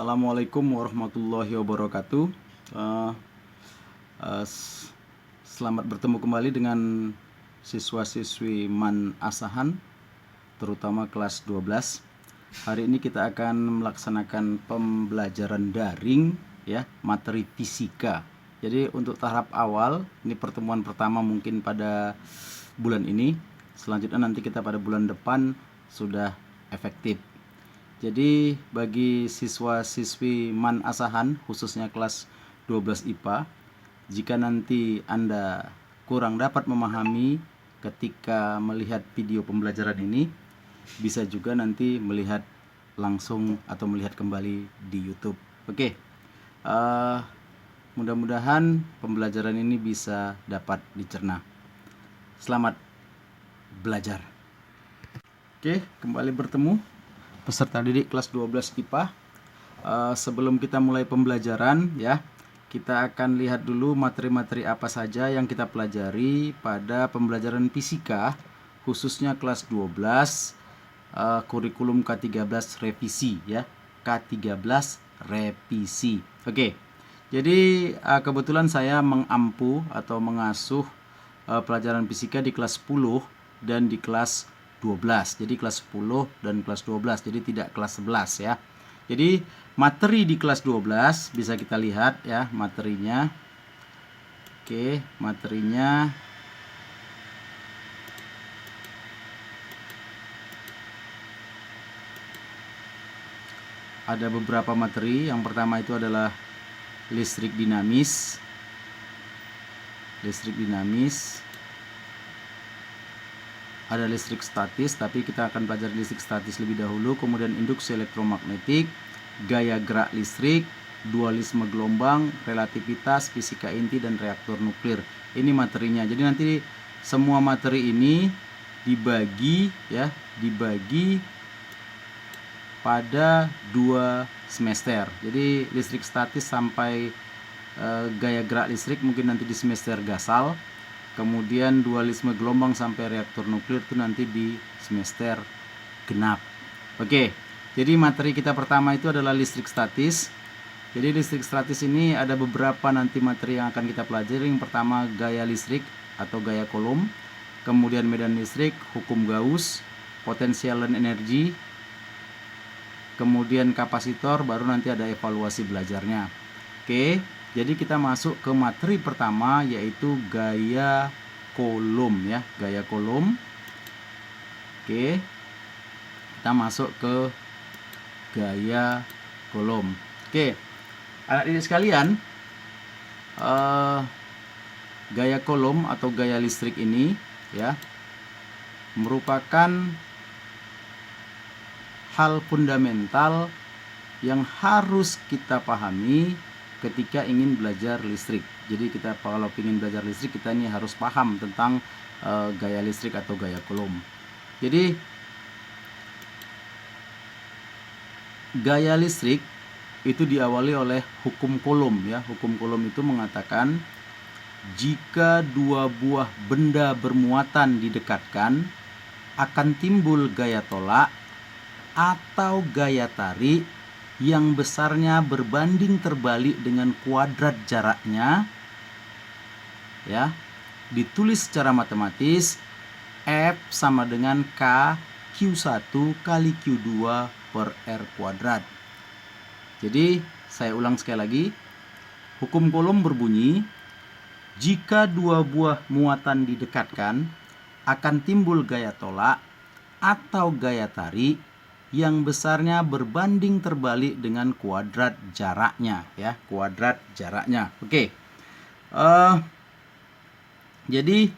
Assalamualaikum warahmatullahi wabarakatuh. Eh, Selamat bertemu kembali dengan siswa-siswi MAN Asahan, terutama kelas 12. Hari ini kita akan melaksanakan pembelajaran daring ya, materi fisika. Jadi untuk tahap awal, ini pertemuan pertama mungkin pada bulan ini. Selanjutnya nanti kita pada bulan depan sudah efektif. Jadi bagi siswa-siswi MAN Asahan khususnya kelas 12 IPA, jika nanti Anda kurang dapat memahami ketika melihat video pembelajaran ini, bisa juga nanti melihat langsung atau melihat kembali di YouTube. Oke. Mudah-mudahan pembelajaran ini bisa dapat dicerna. Selamat belajar. Oke, kembali bertemu peserta didik kelas 12 IPA. Sebelum kita mulai pembelajaran ya, kita akan lihat dulu materi-materi apa saja yang kita pelajari pada pembelajaran fisika khususnya kelas 12 kurikulum K13 revisi ya, K13 revisi. Oke. Jadi kebetulan saya mengampu atau mengasuh pelajaran fisika di kelas 10 dan di kelas 12. Jadi kelas 10 dan kelas 12. Jadi tidak kelas 11 ya. Jadi materi di kelas 12 bisa kita lihat ya materinya. Oke, materinya ada beberapa materi. Yang pertama itu adalah listrik dinamis. Listrik dinamis. Ada listrik statis, tapi kita akan pelajari listrik statis lebih dahulu. Kemudian induksi elektromagnetik, gaya gerak listrik, dualisme gelombang, relativitas, fisika inti, dan reaktor nuklir. Ini materinya. Jadi nanti semua materi ini dibagi pada 2 semester. Jadi listrik statis sampai gaya gerak listrik mungkin nanti di semester gasal. Kemudian dualisme gelombang sampai reaktor nuklir itu nanti di semester genap. Oke, jadi materi kita pertama itu adalah listrik statis. Jadi listrik statis ini ada beberapa nanti materi yang akan kita pelajari. Yang pertama gaya listrik atau gaya Coulomb, kemudian medan listrik, hukum Gauss, potensial dan energi, kemudian kapasitor, baru nanti ada evaluasi belajarnya. Oke. Jadi kita masuk ke materi pertama yaitu gaya Coulomb ya, gaya Coulomb. Oke. Kita masuk ke gaya Coulomb. Oke. Anak didik sekalian, gaya Coulomb atau gaya listrik ini ya merupakan hal fundamental yang harus kita pahami ketika ingin belajar listrik. Jadi kita kalau ingin belajar listrik, kita ini harus paham tentang gaya listrik atau gaya Coulomb. Jadi gaya listrik itu diawali oleh hukum Coulomb ya. Hukum Coulomb itu mengatakan jika dua buah benda bermuatan didekatkan akan timbul gaya tolak atau gaya tarik yang besarnya berbanding terbalik dengan kuadrat jaraknya ya. Ditulis secara matematis F sama dengan K Q1 kali Q2 per R kuadrat. Jadi saya ulang sekali lagi. Hukum Coulomb berbunyi jika dua buah muatan didekatkan akan timbul gaya tolak atau gaya tarik yang besarnya berbanding terbalik dengan kuadrat jaraknya ya, kuadrat jaraknya. Oke. Jadi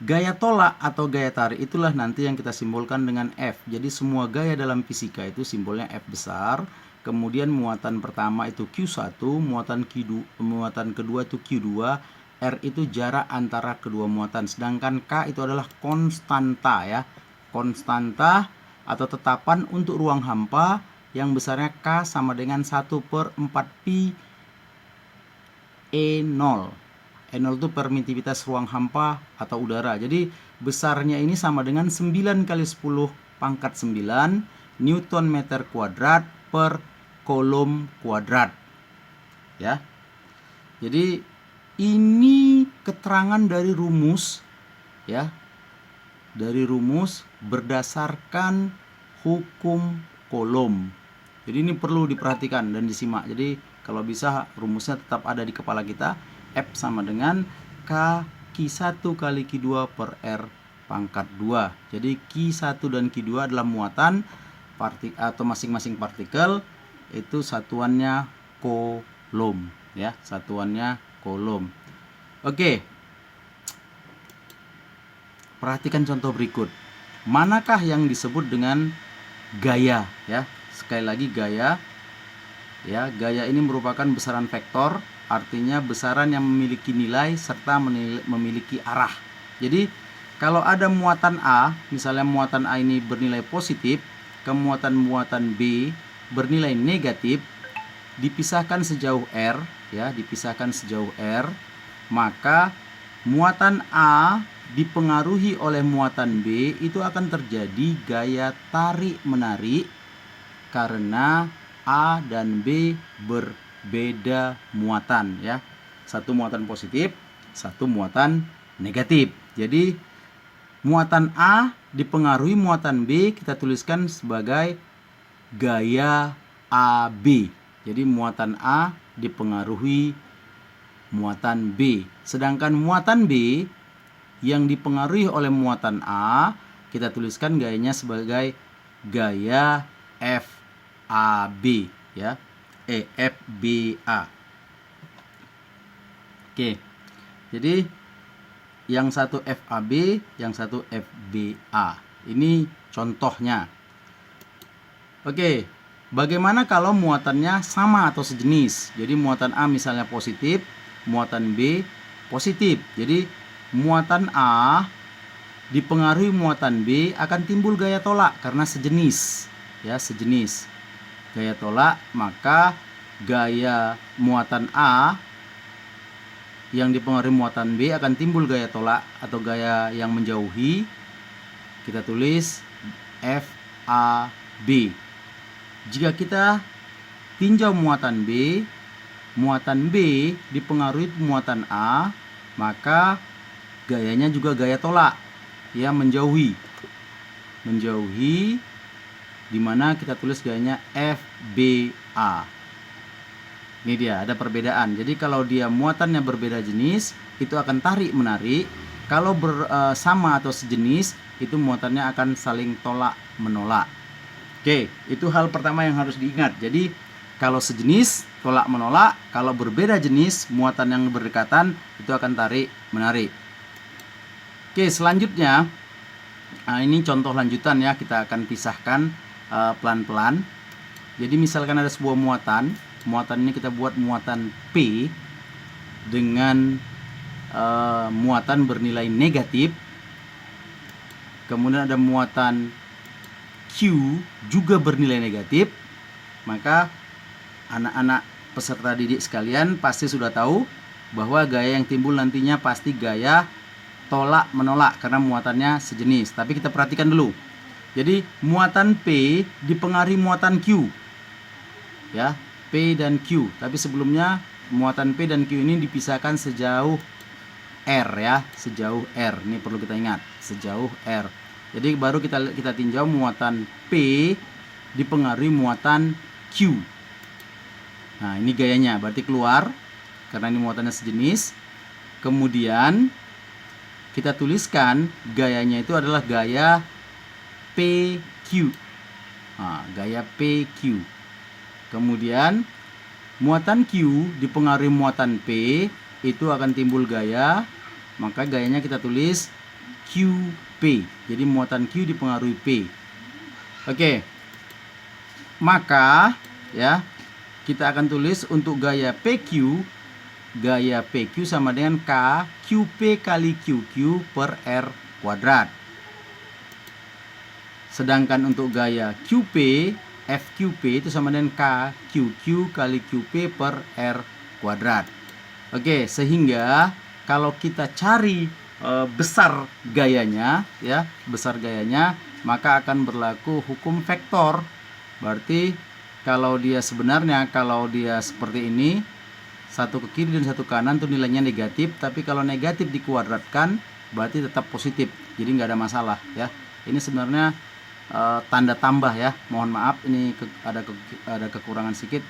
gaya tolak atau gaya tarik itulah nanti yang kita simbolkan dengan F. Jadi semua gaya dalam fisika itu simbolnya F besar. Kemudian muatan pertama itu Q1, muatan kedua itu Q2, R itu jarak antara kedua muatan. Sedangkan K itu adalah konstanta ya. Konstanta atau tetapan untuk ruang hampa yang besarnya K sama dengan 1/4pi E0. E0 itu permitivitas ruang hampa atau udara. Jadi besarnya ini sama dengan 9 kali 10 pangkat 9 Newton meter kuadrat per kolom kuadrat. Ya. Jadi ini keterangan dari rumus, ya. Dari rumus berdasarkan hukum kolom. Jadi ini perlu diperhatikan dan disimak. Jadi kalau bisa rumusnya tetap ada di kepala kita. F sama dengan K Q1 kali Q2 per R pangkat 2. Jadi Q1 dan Q2 adalah muatan atau masing-masing partikel, itu satuannya kolom, ya, satuannya kolom. Oke. Perhatikan contoh berikut. Manakah yang disebut dengan gaya, ya? Sekali lagi gaya. Ya, gaya ini merupakan besaran vektor, artinya besaran yang memiliki nilai serta memiliki arah. Jadi, kalau ada muatan A, misalnya muatan A ini bernilai positif, kemuatan B bernilai negatif, dipisahkan sejauh R, ya, dipisahkan sejauh R, maka muatan A dipengaruhi oleh muatan B itu akan terjadi gaya tarik-menarik karena A dan B berbeda muatan, ya. Satu muatan positif, satu muatan negatif. Jadi muatan A dipengaruhi muatan B, kita tuliskan sebagai gaya AB. Jadi muatan A dipengaruhi muatan B. Sedangkan muatan B yang dipengaruhi oleh muatan A, kita tuliskan gayanya sebagai gaya FAB, ya. FBA. Oke. Jadi yang satu FAB, yang satu FBA. Ini contohnya. Oke. Bagaimana kalau muatannya sama atau sejenis? Jadi muatan A misalnya positif, muatan B positif. Jadi muatan A dipengaruhi muatan B akan timbul gaya tolak karena sejenis, ya, sejenis. Gaya tolak, maka gaya muatan A yang dipengaruhi muatan B akan timbul gaya tolak atau gaya yang menjauhi. Kita tulis FAB. Jika kita tinjau muatan B dipengaruhi muatan A, maka gayanya juga gaya tolak, ya, menjauhi, dimana kita tulis gayanya FBA. Ini dia, ada perbedaan. Jadi kalau dia muatannya berbeda jenis, itu akan tarik menarik. Kalau sama atau sejenis, itu muatannya akan saling tolak menolak. Oke, itu hal pertama yang harus diingat. Jadi kalau sejenis tolak menolak, kalau berbeda jenis muatan yang berdekatan itu akan tarik menarik. Oke, selanjutnya, ini contoh lanjutan, ya, kita akan pisahkan pelan-pelan. Jadi misalkan ada sebuah muatan ini kita buat muatan P dengan muatan bernilai negatif. Kemudian ada muatan Q juga bernilai negatif. Maka anak-anak peserta didik sekalian pasti sudah tahu bahwa gaya yang timbul nantinya pasti gaya tolak menolak karena muatannya sejenis. Tapi kita perhatikan dulu. Jadi muatan P dipengaruhi muatan Q, ya, P dan Q. Tapi sebelumnya muatan P dan Q ini dipisahkan sejauh R, ya, sejauh R. Ini perlu kita ingat, sejauh R. Jadi baru kita tinjau muatan P dipengaruhi muatan Q. Nah, ini gayanya berarti keluar karena ini muatannya sejenis. Kemudian kita tuliskan gayanya itu adalah gaya PQ. Nah, gaya PQ. Kemudian muatan Q dipengaruhi muatan P, itu akan timbul gaya, maka gayanya kita tulis QP. Jadi muatan Q dipengaruhi P. Oke. Maka, ya, kita akan tulis untuk gaya PQ sama dengan K QP kali QQ per R kuadrat. Sedangkan untuk gaya QP, FQP itu sama dengan K QQ kali QP per R kuadrat. Oke, sehingga kalau kita cari besar gayanya, ya, besar gayanya, maka akan berlaku hukum vektor. Berarti kalau dia sebenarnya kalau dia seperti ini, satu ke kiri dan satu ke kanan tuh nilainya negatif, tapi kalau negatif dikuadratkan berarti tetap positif, jadi nggak ada masalah ya. Ini sebenarnya tanda tambah ya, mohon maaf ini ada kekurangan sedikit.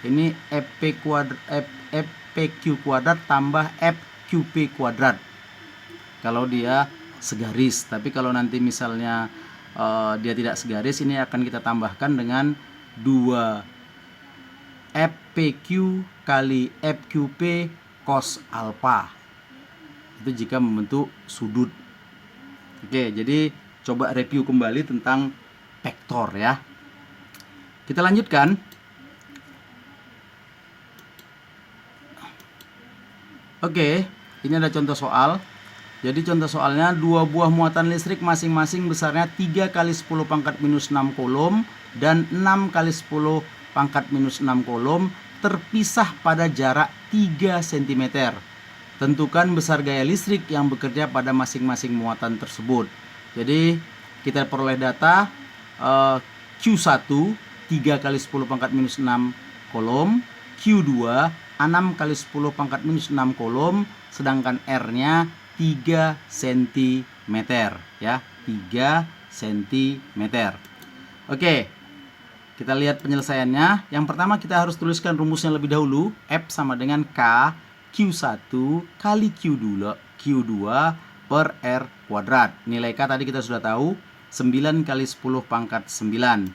Ini FPQ kuadrat tambah FQP kuadrat kalau dia segaris, tapi kalau nanti misalnya dia tidak segaris, ini akan kita tambahkan dengan 2 FPQ kali FQP cos alpha. Itu jika membentuk sudut. Oke, jadi coba review kembali tentang vektor ya. Kita lanjutkan. Oke, ini ada contoh soal. Jadi contoh soalnya, 2 buah muatan listrik masing-masing besarnya 3 kali 10 pangkat minus 6 kolom dan 6 kali 10 pangkat minus 6 kolom terpisah pada jarak 3 cm. Tentukan besar gaya listrik yang bekerja pada masing-masing muatan tersebut. Jadi kita peroleh data Q1 3 kali 10 pangkat minus 6 kolom, Q2 6 kali 10 pangkat minus 6 kolom, sedangkan R-nya 3 cm ya, 3 cm. Oke, kita lihat penyelesaiannya. Yang pertama kita harus tuliskan rumusnya lebih dahulu. F sama dengan K Q1 kali Q2 per R kuadrat. Nilai K tadi kita sudah tahu, 9 kali 10 pangkat 9.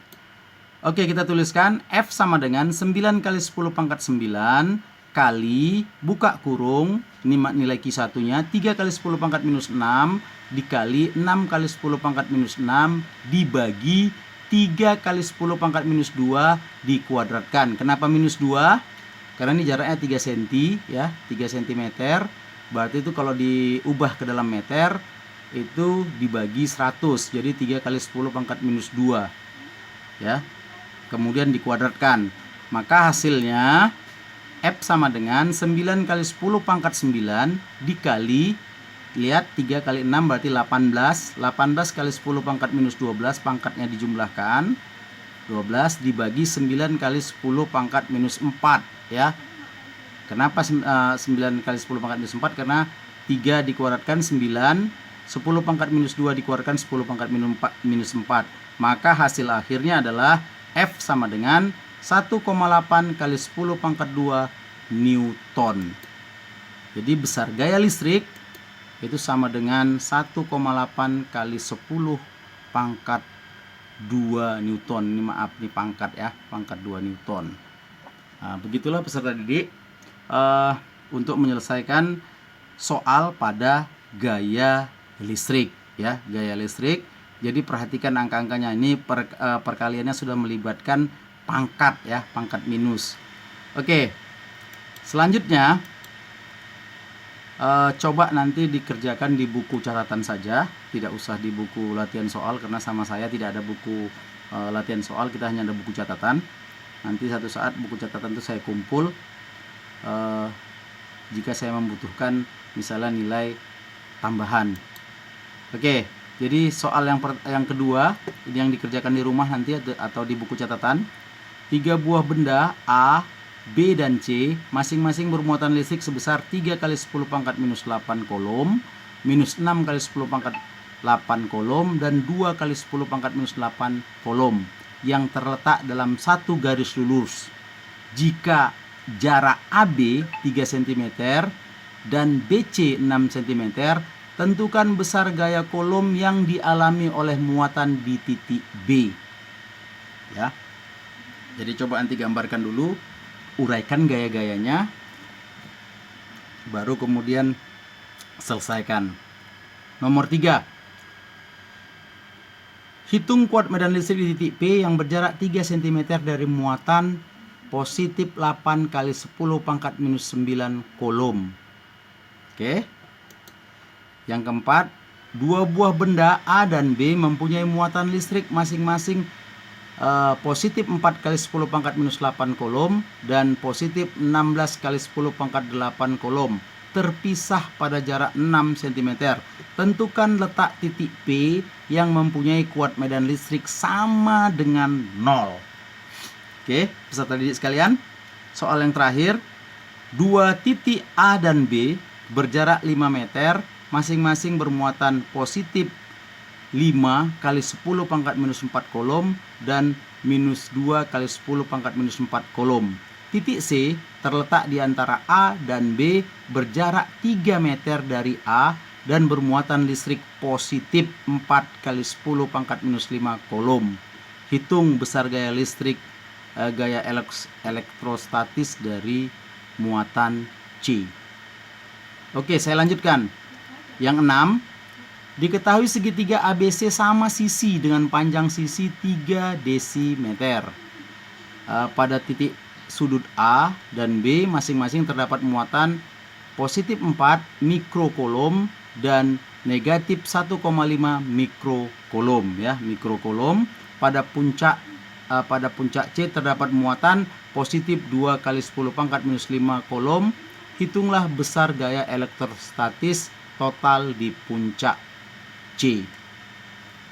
Oke, kita tuliskan F sama dengan 9 kali 10 pangkat 9 kali, buka kurung, ini nilai Q1 nya 3 kali 10 pangkat minus 6 dikali 6 kali 10 pangkat minus 6 dibagi 3 kali 10 pangkat minus 2 dikuadratkan. Kenapa minus 2? Karena ini jaraknya 3 cm ya, 3 cm. Berarti itu kalau diubah ke dalam meter itu dibagi 100. Jadi 3 kali 10 pangkat minus 2 ya. Kemudian dikuadratkan. Maka hasilnya F sama dengan 9 kali 10 pangkat 9 dikali, lihat 3 kali 6 berarti 18. 18 kali 10 pangkat minus 12, pangkatnya dijumlahkan, 12 dibagi 9 kali 10 pangkat minus 4 ya. Kenapa 9 kali 10 pangkat minus 4? Karena 3 dikuadratkan 9, 10 pangkat minus 2 dikuadratkan 10 pangkat minus 4. Maka hasil akhirnya adalah F sama dengan 1,8 kali 10 pangkat 2 Newton. Jadi besar gaya listrik itu sama dengan 1,8 kali 10 pangkat 2 Newton. Ini maaf, ini pangkat ya, pangkat 2 Newton. Nah, begitulah peserta didik untuk menyelesaikan soal pada gaya listrik ya, gaya listrik. Jadi perhatikan angka-angkanya, ini perkaliannya sudah melibatkan pangkat ya, pangkat minus. Oke, selanjutnya coba nanti dikerjakan di buku catatan saja, tidak usah di buku latihan soal, karena sama saya tidak ada buku latihan soal, kita hanya ada buku catatan. Nanti satu saat buku catatan itu saya kumpul jika saya membutuhkan misalnya nilai tambahan. Oke, jadi soal yang kedua ini yang dikerjakan di rumah nanti atau di buku catatan. 3 buah benda A, B, dan C masing-masing bermuatan listrik sebesar 3 kali 10 pangkat minus 8 kolom, minus 6 kali 10 pangkat 8 kolom, dan 2 kali 10 pangkat minus 8 kolom yang terletak dalam satu garis lurus. Jika jarak AB 3 cm dan BC 6 cm, tentukan besar gaya kolom yang dialami oleh muatan di titik B. Ya. Jadi coba nanti gambarkan dulu, uraikan gaya-gayanya, baru kemudian selesaikan. Nomor 3. Hitung kuat medan listrik di titik P yang berjarak 3 cm dari muatan positif 8 kali 10 pangkat minus 9 kolom. Oke. Yang keempat, 2 buah benda A dan B mempunyai muatan listrik masing-masing positif 4 kali 10 pangkat minus 8 kolom dan positif 16 kali 10 pangkat 8 kolom terpisah pada jarak 6 cm. Tentukan letak titik P yang mempunyai kuat medan listrik sama dengan 0. Oke, peserta didik sekalian, soal yang terakhir, dua titik A dan B berjarak 5 meter, masing-masing bermuatan positif 5 kali 10 pangkat minus 4 kolom dan minus 2 kali 10 pangkat minus 4 kolom. Titik C terletak di antara A dan B, berjarak 3 meter dari A dan bermuatan listrik positif 4 kali 10 pangkat minus 5 kolom. Hitung besar gaya listrik gaya elektrostatis dari muatan C. Oke, saya lanjutkan. Yang 6, diketahui segitiga ABC sama sisi dengan panjang sisi 3 desimeter. Pada titik sudut A dan B masing-masing terdapat muatan positif 4 mikrokolom dan negatif 1,5 mikrokolom ya, mikrokolom. Pada puncak C terdapat muatan positif 2 kali 10 pangkat minus 5 kolom. Hitunglah besar gaya elektrostatis total di puncak C.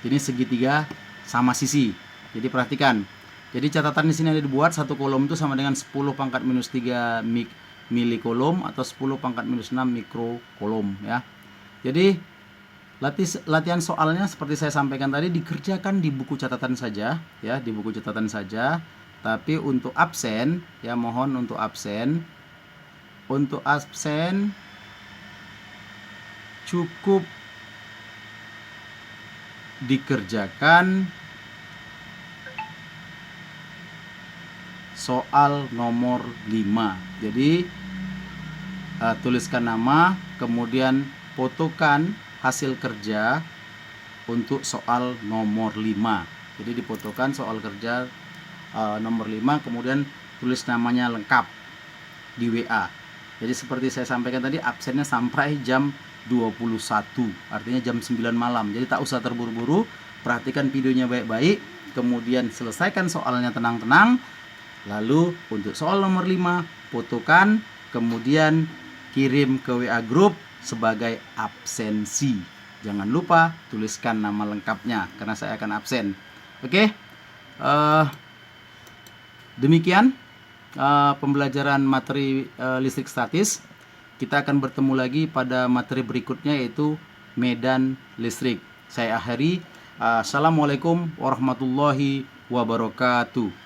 Ini segitiga sama sisi. Jadi perhatikan. Jadi catatan di sini ada dibuat, satu kolom itu sama dengan 10 pangkat minus 3 milikolom atau 10 pangkat minus 6 mikrokolom ya. Jadi latihan soalnya seperti saya sampaikan tadi dikerjakan di buku catatan saja ya, di buku catatan saja. Tapi untuk absen ya, mohon untuk absen. Untuk absen cukup dikerjakan soal nomor 5. Jadi tuliskan nama, kemudian fotokan hasil kerja untuk soal nomor 5. Jadi difotokan soal kerja nomor 5, kemudian tulis namanya lengkap di WA. Jadi seperti saya sampaikan tadi, absennya sampai jam 21, artinya jam 9 malam. Jadi tak usah terburu-buru, perhatikan videonya baik-baik, kemudian selesaikan soalnya tenang-tenang. Lalu untuk soal nomor 5, fotokan, kemudian kirim ke WA grup sebagai absensi. Jangan lupa tuliskan nama lengkapnya karena saya akan absen. Oke, demikian pembelajaran materi listrik statis. Kita akan bertemu lagi pada materi berikutnya, yaitu medan listrik. Saya akhiri. Assalamualaikum warahmatullahi wabarakatuh.